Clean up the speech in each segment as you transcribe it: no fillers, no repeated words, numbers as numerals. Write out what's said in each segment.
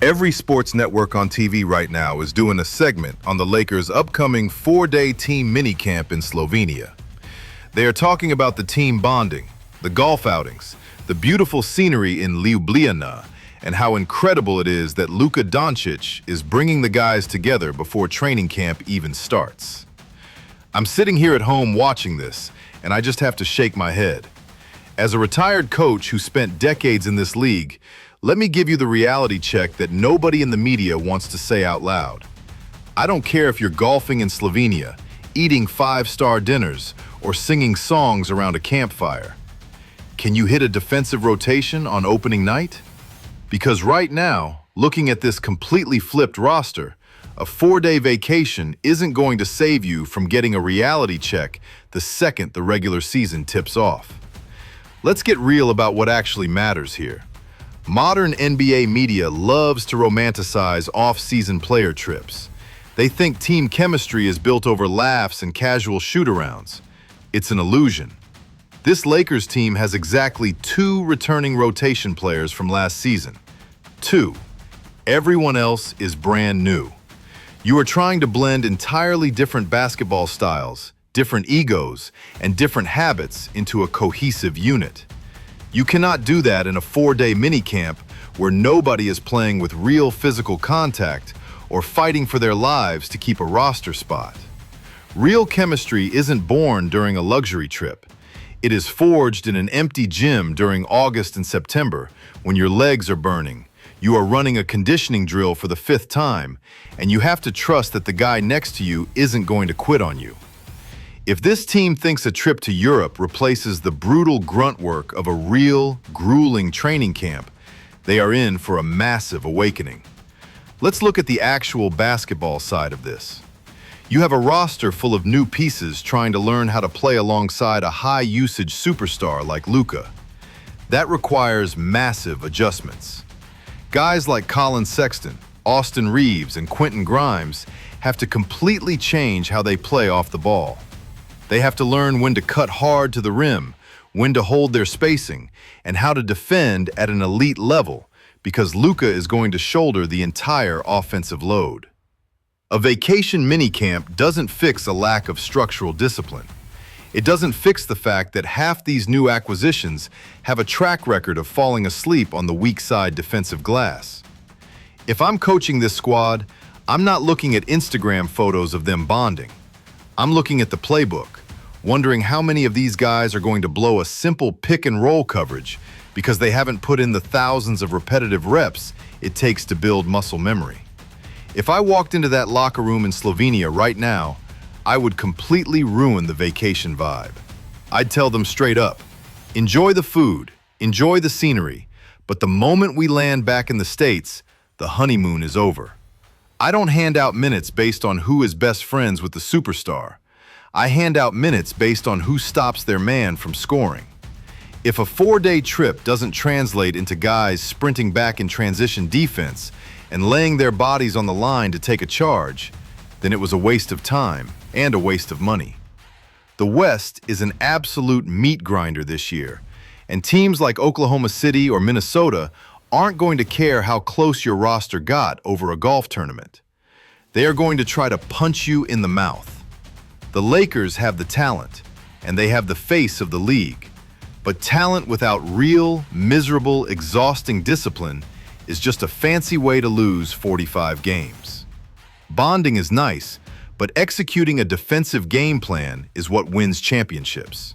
Every sports network on TV right now is doing a segment on the Lakers' upcoming 4-day team minicamp in Slovenia. They are talking about the team bonding, the golf outings, the beautiful scenery in Ljubljana, and how incredible it is that Luka Dončić is bringing the guys together before training camp even starts. I'm sitting here at home watching this, and I just have to shake my head. As a retired coach who spent decades in this league, let me give you the reality check that nobody in the media wants to say out loud. I don't care if you're golfing in Slovenia, eating five-star dinners, or singing songs around a campfire. Can you hit a defensive rotation on opening night? Because right now, looking at this completely flipped roster, a 4-day vacation isn't going to save you from getting a reality check the second the regular season tips off. Let's get real about what actually matters here. Modern NBA media loves to romanticize off-season player trips. They think team chemistry is built over laughs and casual shoot-arounds. It's an illusion. This Lakers team has exactly 2 returning rotation players from last season. 2. Everyone else is brand new. You are trying to blend entirely different basketball styles, different egos, and different habits into a cohesive unit. You cannot do that in a 4-day minicamp where nobody is playing with real physical contact or fighting for their lives to keep a roster spot. Real chemistry isn't born during a luxury trip. It is forged in an empty gym during August and September when your legs are burning. You are running a conditioning drill for the 5th time, and you have to trust that the guy next to you isn't going to quit on you. If this team thinks a trip to Europe replaces the brutal grunt work of a real, grueling training camp, they are in for a massive awakening. Let's look at the actual basketball side of this. You have a roster full of new pieces trying to learn how to play alongside a high-usage superstar like Luka. That requires massive adjustments. Guys like Colin Sexton, Austin Reaves, and Quentin Grimes have to completely change how they play off the ball. They have to learn when to cut hard to the rim, when to hold their spacing, and how to defend at an elite level, because Luka is going to shoulder the entire offensive load. A vacation minicamp doesn't fix a lack of structural discipline. It doesn't fix the fact that half these new acquisitions have a track record of falling asleep on the weak side defensive glass. If I'm coaching this squad, I'm not looking at Instagram photos of them bonding. I'm looking at the playbook, wondering how many of these guys are going to blow a simple pick and roll coverage because they haven't put in the thousands of repetitive reps it takes to build muscle memory. If I walked into that locker room in Slovenia right now, I would completely ruin the vacation vibe. I'd tell them straight up, enjoy the food, enjoy the scenery, but the moment we land back in the States, the honeymoon is over. I don't hand out minutes based on who is best friends with the superstar. I hand out minutes based on who stops their man from scoring. If a 4-day trip doesn't translate into guys sprinting back in transition defense and laying their bodies on the line to take a charge, then it was a waste of time and a waste of money. The West is an absolute meat grinder this year, and teams like Oklahoma City or Minnesota aren't going to care how close your roster got over a golf tournament. They are going to try to punch you in the mouth. The Lakers have the talent, and they have the face of the league. But talent without real, miserable, exhausting discipline is just a fancy way to lose 45 games. Bonding is nice, but executing a defensive game plan is what wins championships.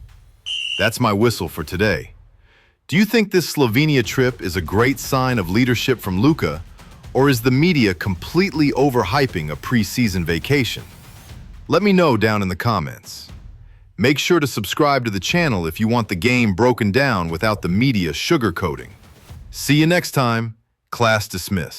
That's my whistle for today. Do you think this Slovenia trip is a great sign of leadership from Luka, or is the media completely overhyping a preseason vacation? Let me know down in the comments. Make sure to subscribe to the channel if you want the game broken down without the media sugarcoating. See you next time. Class dismissed.